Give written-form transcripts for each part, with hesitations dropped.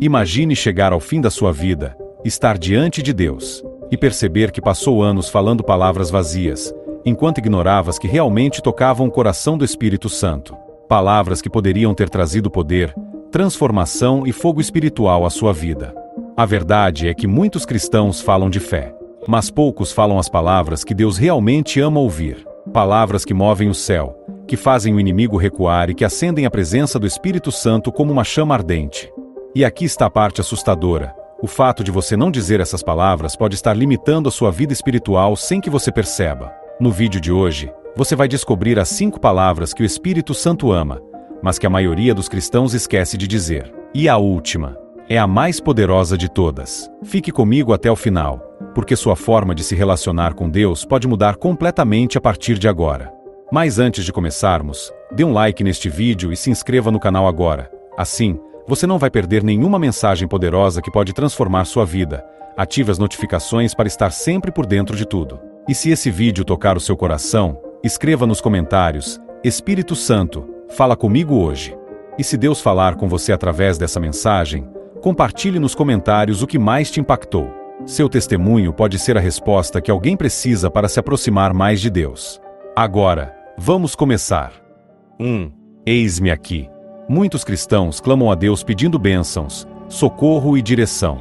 Imagine chegar ao fim da sua vida, estar diante de Deus, e perceber que passou anos falando palavras vazias, enquanto ignorava as que realmente tocavam o coração do Espírito Santo. Palavras que poderiam ter trazido poder, transformação e fogo espiritual à sua vida. A verdade é que muitos cristãos falam de fé, mas poucos falam as palavras que Deus realmente ama ouvir. Palavras que movem o céu, que fazem o inimigo recuar e que acendem a presença do Espírito Santo como uma chama ardente. E aqui está a parte assustadora. O fato de você não dizer essas palavras pode estar limitando a sua vida espiritual sem que você perceba. No vídeo de hoje, você vai descobrir as 5 palavras que o Espírito Santo ama, mas que a maioria dos cristãos esquece de dizer. E a última é a mais poderosa de todas. Fique comigo até o final, porque sua forma de se relacionar com Deus pode mudar completamente a partir de agora. Mas antes de começarmos, dê um like neste vídeo e se inscreva no canal agora. Assim, você não vai perder nenhuma mensagem poderosa que pode transformar sua vida. Ative as notificações para estar sempre por dentro de tudo. E se esse vídeo tocar o seu coração, escreva nos comentários: Espírito Santo, fala comigo hoje. E se Deus falar com você através dessa mensagem, compartilhe nos comentários o que mais te impactou. Seu testemunho pode ser a resposta que alguém precisa para se aproximar mais de Deus. Agora, vamos começar. 1. Eis-me aqui. Muitos cristãos clamam a Deus pedindo bênçãos, socorro e direção.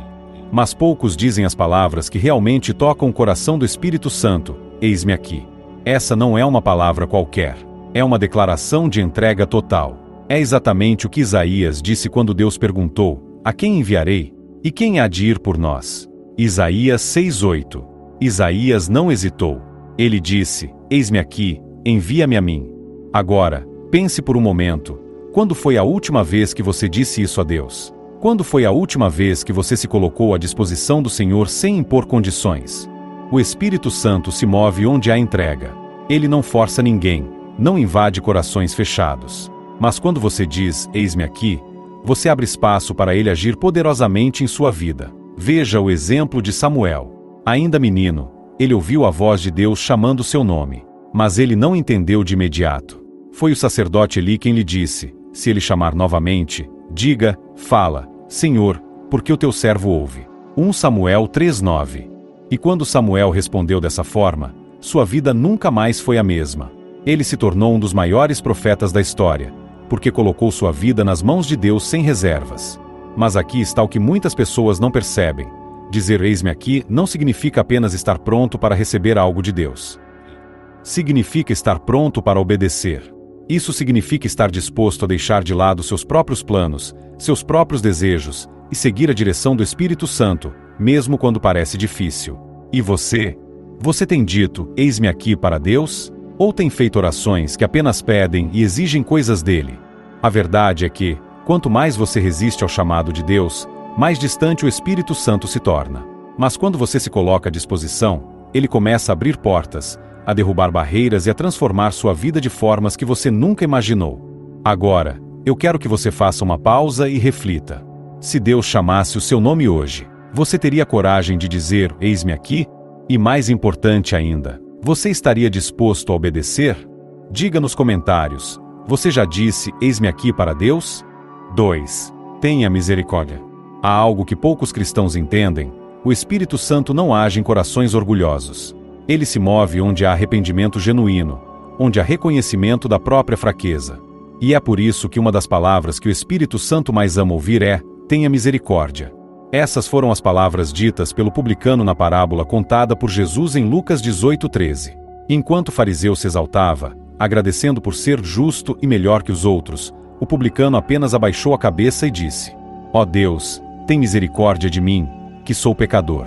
Mas poucos dizem as palavras que realmente tocam o coração do Espírito Santo: eis-me aqui. Essa não é uma palavra qualquer. É uma declaração de entrega total. É exatamente o que Isaías disse quando Deus perguntou: a quem enviarei? E quem há de ir por nós? Isaías 6:8. Isaías não hesitou. Ele disse: eis-me aqui, envia-me a mim. Agora, pense por um momento. Quando foi a última vez que você disse isso a Deus? Quando foi a última vez que você se colocou à disposição do Senhor sem impor condições? O Espírito Santo se move onde há entrega. Ele não força ninguém, não invade corações fechados. Mas quando você diz, eis-me aqui, você abre espaço para ele agir poderosamente em sua vida. Veja o exemplo de Samuel. Ainda menino, ele ouviu a voz de Deus chamando seu nome, mas ele não entendeu de imediato. Foi o sacerdote Eli quem lhe disse: se ele chamar novamente, diga, fala, Senhor, porque o teu servo ouve. 1 Samuel 3:9. E quando Samuel respondeu dessa forma, sua vida nunca mais foi a mesma. Ele se tornou um dos maiores profetas da história, porque colocou sua vida nas mãos de Deus sem reservas. Mas aqui está o que muitas pessoas não percebem. Dizer eis-me aqui não significa apenas estar pronto para receber algo de Deus. Significa estar pronto para obedecer. Isso significa estar disposto a deixar de lado seus próprios planos, seus próprios desejos, e seguir a direção do Espírito Santo, mesmo quando parece difícil. E você? Você tem dito, eis-me aqui para Deus? Ou tem feito orações que apenas pedem e exigem coisas dele? A verdade é que, quanto mais você resiste ao chamado de Deus, mais distante o Espírito Santo se torna. Mas quando você se coloca à disposição, ele começa a abrir portas, a derrubar barreiras e a transformar sua vida de formas que você nunca imaginou. Agora, eu quero que você faça uma pausa e reflita. Se Deus chamasse o seu nome hoje, você teria coragem de dizer, eis-me aqui? E mais importante ainda, você estaria disposto a obedecer? Diga nos comentários, você já disse, eis-me aqui para Deus? 2. Tenha misericórdia. Há algo que poucos cristãos entendem: o Espírito Santo não age em corações orgulhosos. Ele se move onde há arrependimento genuíno, onde há reconhecimento da própria fraqueza. E é por isso que uma das palavras que o Espírito Santo mais ama ouvir é: tenha misericórdia. Essas foram as palavras ditas pelo publicano na parábola contada por Jesus em Lucas 18:13. Enquanto o fariseu se exaltava, agradecendo por ser justo e melhor que os outros, o publicano apenas abaixou a cabeça e disse: ó Deus, tem misericórdia de mim, que sou pecador.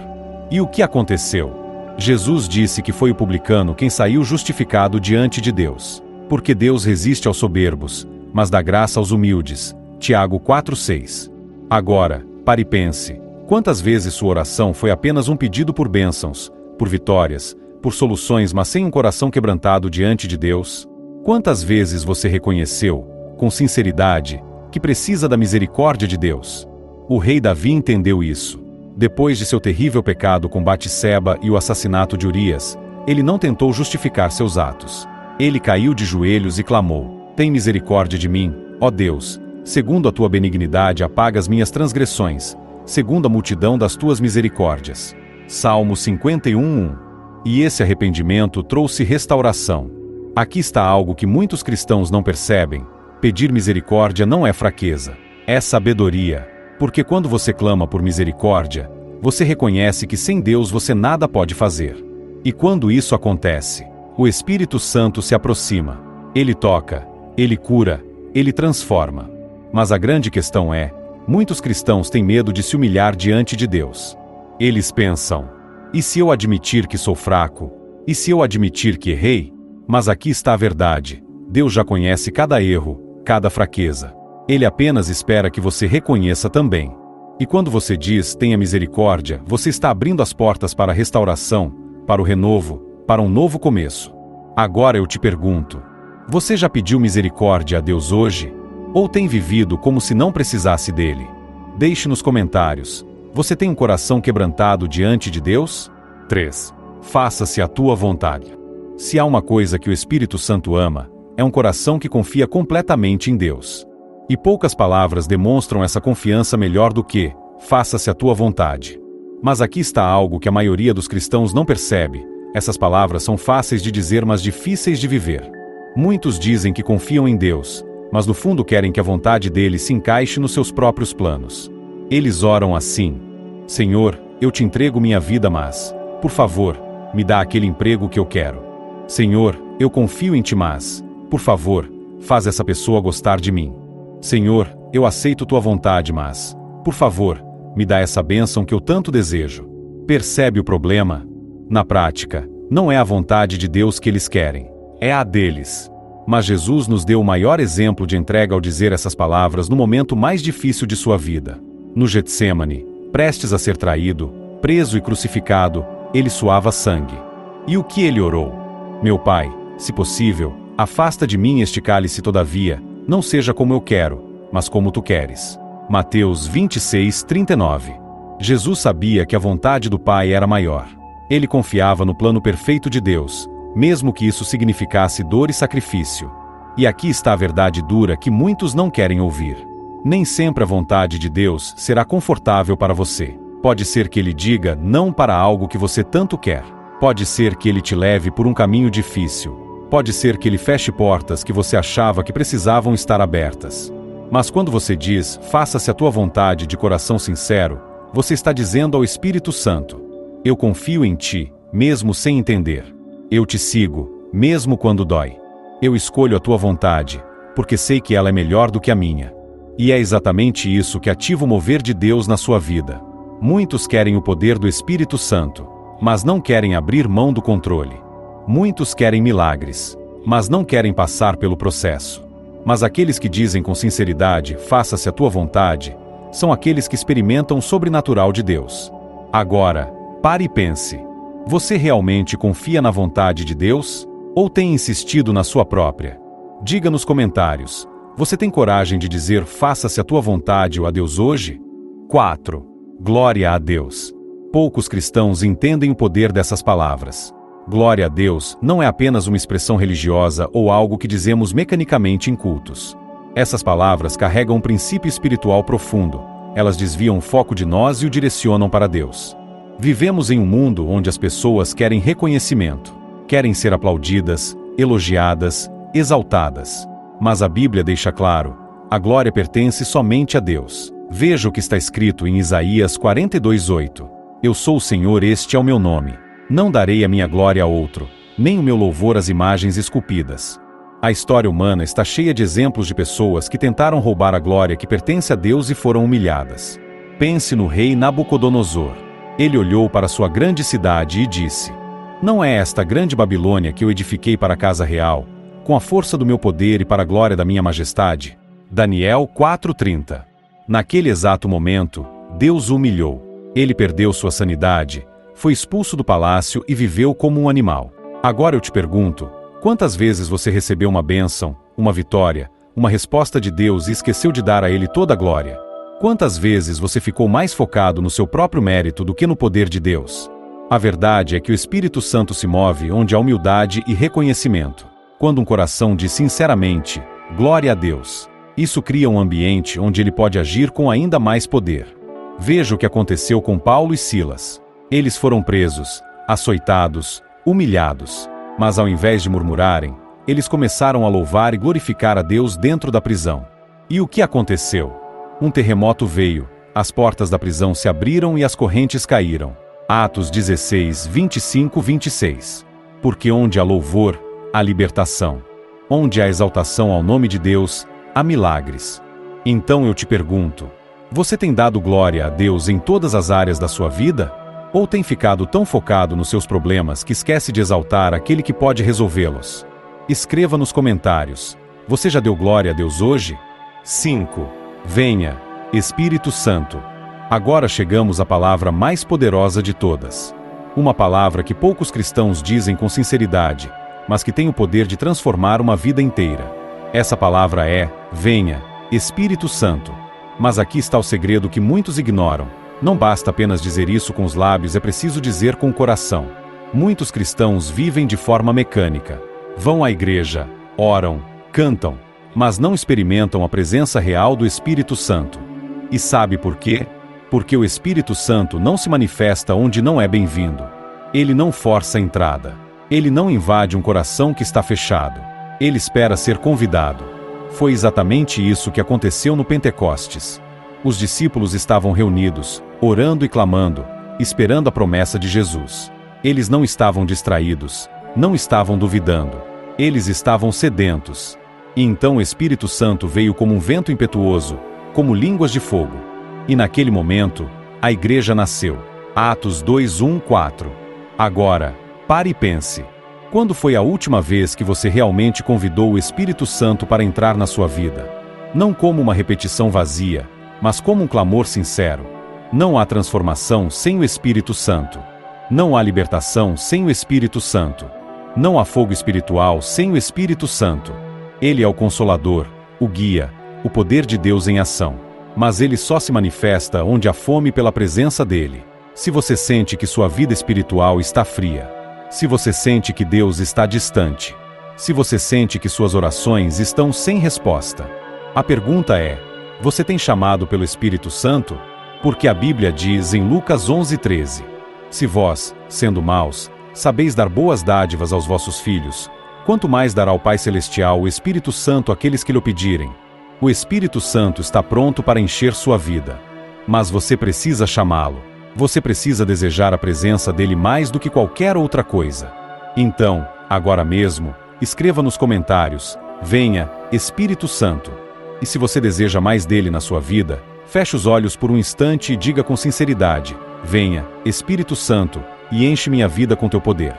E o que aconteceu? Jesus disse que foi o publicano quem saiu justificado diante de Deus. Porque Deus resiste aos soberbos, mas dá graça aos humildes. Tiago 4:6. Agora, pare e pense. Quantas vezes sua oração foi apenas um pedido por bênçãos, por vitórias, por soluções, mas sem um coração quebrantado diante de Deus? Quantas vezes você reconheceu, com sinceridade, que precisa da misericórdia de Deus? O rei Davi entendeu isso. Depois de seu terrível pecado com Batseba e o assassinato de Urias, ele não tentou justificar seus atos. Ele caiu de joelhos e clamou: tem misericórdia de mim, ó Deus, Segundo a tua benignidade apaga as minhas transgressões, segundo a multidão das tuas misericórdias. Salmo 51:1. E esse arrependimento trouxe restauração. Aqui está algo que muitos cristãos não percebem: pedir misericórdia não é fraqueza, é sabedoria. Porque quando você clama por misericórdia, você reconhece que sem Deus você nada pode fazer. E quando isso acontece, o Espírito Santo se aproxima. Ele toca, ele cura, ele transforma. Mas a grande questão é, muitos cristãos têm medo de se humilhar diante de Deus. Eles pensam: e se eu admitir que sou fraco? E se eu admitir que errei? Mas aqui está a verdade: Deus já conhece cada erro, cada fraqueza. Ele apenas espera que você reconheça também. E quando você diz, tenha misericórdia, você está abrindo as portas para a restauração, para o renovo, para um novo começo. Agora eu te pergunto: você já pediu misericórdia a Deus hoje? Ou tem vivido como se não precisasse dele? Deixe nos comentários: você tem um coração quebrantado diante de Deus? 3. Faça-se a tua vontade. Se há uma coisa que o Espírito Santo ama, é um coração que confia completamente em Deus. E poucas palavras demonstram essa confiança melhor do que: faça-se a tua vontade. Mas aqui está algo que a maioria dos cristãos não percebe: essas palavras são fáceis de dizer, mas difíceis de viver. Muitos dizem que confiam em Deus, mas no fundo querem que a vontade dele se encaixe nos seus próprios planos. Eles oram assim: Senhor, eu te entrego minha vida, mas, por favor, me dá aquele emprego que eu quero. Senhor, eu confio em ti, mas, por favor, faz essa pessoa gostar de mim. Senhor, eu aceito tua vontade, mas, por favor, me dá essa bênção que eu tanto desejo. Percebe o problema? Na prática, não é a vontade de Deus que eles querem, é a deles. Mas Jesus nos deu o maior exemplo de entrega ao dizer essas palavras no momento mais difícil de sua vida. No Getsêmani, prestes a ser traído, preso e crucificado, ele suava sangue. E o que ele orou? Meu Pai, se possível, afasta de mim este cálice, todavia, não seja como eu quero, mas como tu queres. Mateus 26:39. Jesus sabia que a vontade do Pai era maior. Ele confiava no plano perfeito de Deus, mesmo que isso significasse dor e sacrifício. E aqui está a verdade dura que muitos não querem ouvir. Nem sempre a vontade de Deus será confortável para você. Pode ser que Ele diga não para algo que você tanto quer. Pode ser que Ele te leve por um caminho difícil. Pode ser que Ele feche portas que você achava que precisavam estar abertas. Mas quando você diz, faça-se a tua vontade de coração sincero, você está dizendo ao Espírito Santo: eu confio em ti, mesmo sem entender. Eu te sigo, mesmo quando dói. Eu escolho a tua vontade, porque sei que ela é melhor do que a minha. E é exatamente isso que ativa o mover de Deus na sua vida. Muitos querem o poder do Espírito Santo, mas não querem abrir mão do controle. Muitos querem milagres, mas não querem passar pelo processo. Mas aqueles que dizem com sinceridade, faça-se a tua vontade, são aqueles que experimentam o sobrenatural de Deus. Agora, pare e pense: você realmente confia na vontade de Deus? Ou tem insistido na sua própria? Diga nos comentários: você tem coragem de dizer faça-se a tua vontade ou a Deus hoje? 4. Glória a Deus. Poucos cristãos entendem o poder dessas palavras. Glória a Deus não é apenas uma expressão religiosa ou algo que dizemos mecanicamente em cultos. Essas palavras carregam um princípio espiritual profundo. Elas desviam o foco de nós e o direcionam para Deus. Vivemos em um mundo onde as pessoas querem reconhecimento, querem ser aplaudidas, elogiadas, exaltadas. Mas a Bíblia deixa claro: a glória pertence somente a Deus. Veja o que está escrito em Isaías 42:8. Eu sou o Senhor, este é o meu nome. Não darei a minha glória a outro, nem o meu louvor às imagens esculpidas. A história humana está cheia de exemplos de pessoas que tentaram roubar a glória que pertence a Deus e foram humilhadas. Pense no rei Nabucodonosor. Ele olhou para sua grande cidade e disse: não é esta grande Babilônia que eu edifiquei para a casa real, com a força do meu poder e para a glória da minha majestade? Daniel 4:30. Naquele exato momento, Deus o humilhou. Ele perdeu sua sanidade, foi expulso do palácio e viveu como um animal. Agora eu te pergunto: quantas vezes você recebeu uma bênção, uma vitória, uma resposta de Deus e esqueceu de dar a Ele toda a glória? Quantas vezes você ficou mais focado no seu próprio mérito do que no poder de Deus? A verdade é que o Espírito Santo se move onde há humildade e reconhecimento. Quando um coração diz sinceramente, glória a Deus, Isso cria um ambiente onde ele pode agir com ainda mais poder. Veja o que aconteceu com Paulo e Silas. Eles foram presos, açoitados, humilhados. Mas ao invés de murmurarem, eles começaram a louvar e glorificar a Deus dentro da prisão. E o que aconteceu? Um terremoto veio, as portas da prisão se abriram e as correntes caíram. Atos 16, 25-26. Porque onde há louvor, há libertação. Onde há exaltação ao nome de Deus, há milagres. Então eu te pergunto, você tem dado glória a Deus em todas as áreas da sua vida? Ou tem ficado tão focado nos seus problemas que esquece de exaltar aquele que pode resolvê-los? Escreva nos comentários. Você já deu glória a Deus hoje? 5. Venha, Espírito Santo. Agora chegamos à palavra mais poderosa de todas. Uma palavra que poucos cristãos dizem com sinceridade, mas que tem o poder de transformar uma vida inteira. Essa palavra é: venha, Espírito Santo. Mas aqui está o segredo que muitos ignoram. Não basta apenas dizer isso com os lábios, é preciso dizer com o coração. Muitos cristãos vivem de forma mecânica. Vão à igreja, oram, cantam, mas não experimentam a presença real do Espírito Santo. E sabe por quê? Porque o Espírito Santo não se manifesta onde não é bem-vindo. Ele não força a entrada. Ele não invade um coração que está fechado. Ele espera ser convidado. Foi exatamente isso que aconteceu no Pentecostes. Os discípulos estavam reunidos, orando e clamando, esperando a promessa de Jesus. Eles não estavam distraídos, não estavam duvidando. Eles estavam sedentos. E então o Espírito Santo veio como um vento impetuoso, como línguas de fogo. E naquele momento, a igreja nasceu. Atos 2:1-4. Agora, pare e pense. Quando foi a última vez que você realmente convidou o Espírito Santo para entrar na sua vida? Não como uma repetição vazia, mas como um clamor sincero. Não há transformação sem o Espírito Santo. Não há libertação sem o Espírito Santo. Não há fogo espiritual sem o Espírito Santo. Ele é o Consolador, o Guia, o poder de Deus em ação. Mas ele só se manifesta onde há fome pela presença dele. Se você sente que sua vida espiritual está fria, se você sente que Deus está distante, se você sente que suas orações estão sem resposta, a pergunta é: você tem chamado pelo Espírito Santo? Porque a Bíblia diz em Lucas 11:13: se vós, sendo maus, sabeis dar boas dádivas aos vossos filhos, quanto mais dará o Pai Celestial o Espírito Santo àqueles que lhe pedirem. O Espírito Santo está pronto para encher sua vida. Mas você precisa chamá-lo. Você precisa desejar a presença dele mais do que qualquer outra coisa. Então, agora mesmo, escreva nos comentários: venha, Espírito Santo. E se você deseja mais dele na sua vida, feche os olhos por um instante e diga com sinceridade: venha, Espírito Santo, e enche minha vida com teu poder.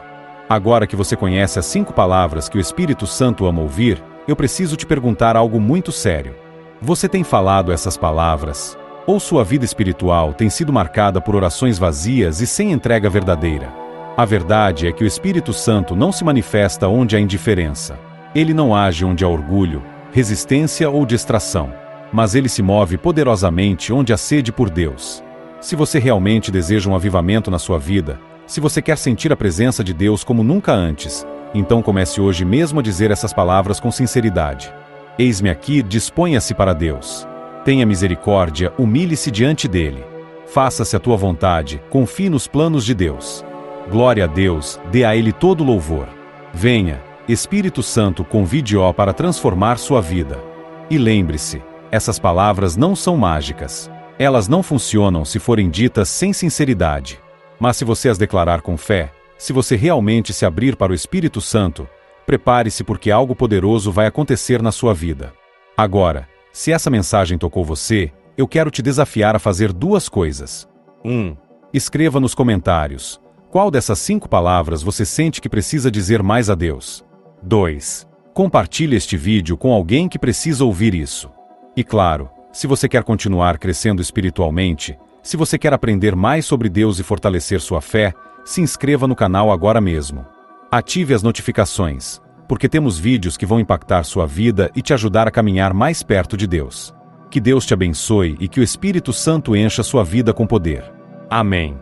Agora que você conhece as 5 palavras que o Espírito Santo ama ouvir, eu preciso te perguntar algo muito sério. Você tem falado essas palavras? Ou sua vida espiritual tem sido marcada por orações vazias e sem entrega verdadeira? A verdade é que o Espírito Santo não se manifesta onde há indiferença. Ele não age onde há orgulho, resistência ou distração. Mas ele se move poderosamente onde há sede por Deus. Se você realmente deseja um avivamento na sua vida, se você quer sentir a presença de Deus como nunca antes, então comece hoje mesmo a dizer essas palavras com sinceridade. Eis-me aqui, disponha-se para Deus. Tenha misericórdia, humilhe-se diante dele. Faça-se a tua vontade, confie nos planos de Deus. Glória a Deus, dê a ele todo louvor. Venha, Espírito Santo, convide-o para transformar sua vida. E lembre-se, essas palavras não são mágicas. Elas não funcionam se forem ditas sem sinceridade. Mas se você as declarar com fé, se você realmente se abrir para o Espírito Santo, prepare-se porque algo poderoso vai acontecer na sua vida. Agora, se essa mensagem tocou você, eu quero te desafiar a fazer 2 coisas. 1. Escreva nos comentários: qual dessas 5 palavras você sente que precisa dizer mais a Deus? 2. Compartilhe este vídeo com alguém que precisa ouvir isso. E claro, se você quer continuar crescendo espiritualmente, se você quer aprender mais sobre Deus e fortalecer sua fé, se inscreva no canal agora mesmo. Ative as notificações, porque temos vídeos que vão impactar sua vida e te ajudar a caminhar mais perto de Deus. Que Deus te abençoe e que o Espírito Santo encha sua vida com poder. Amém.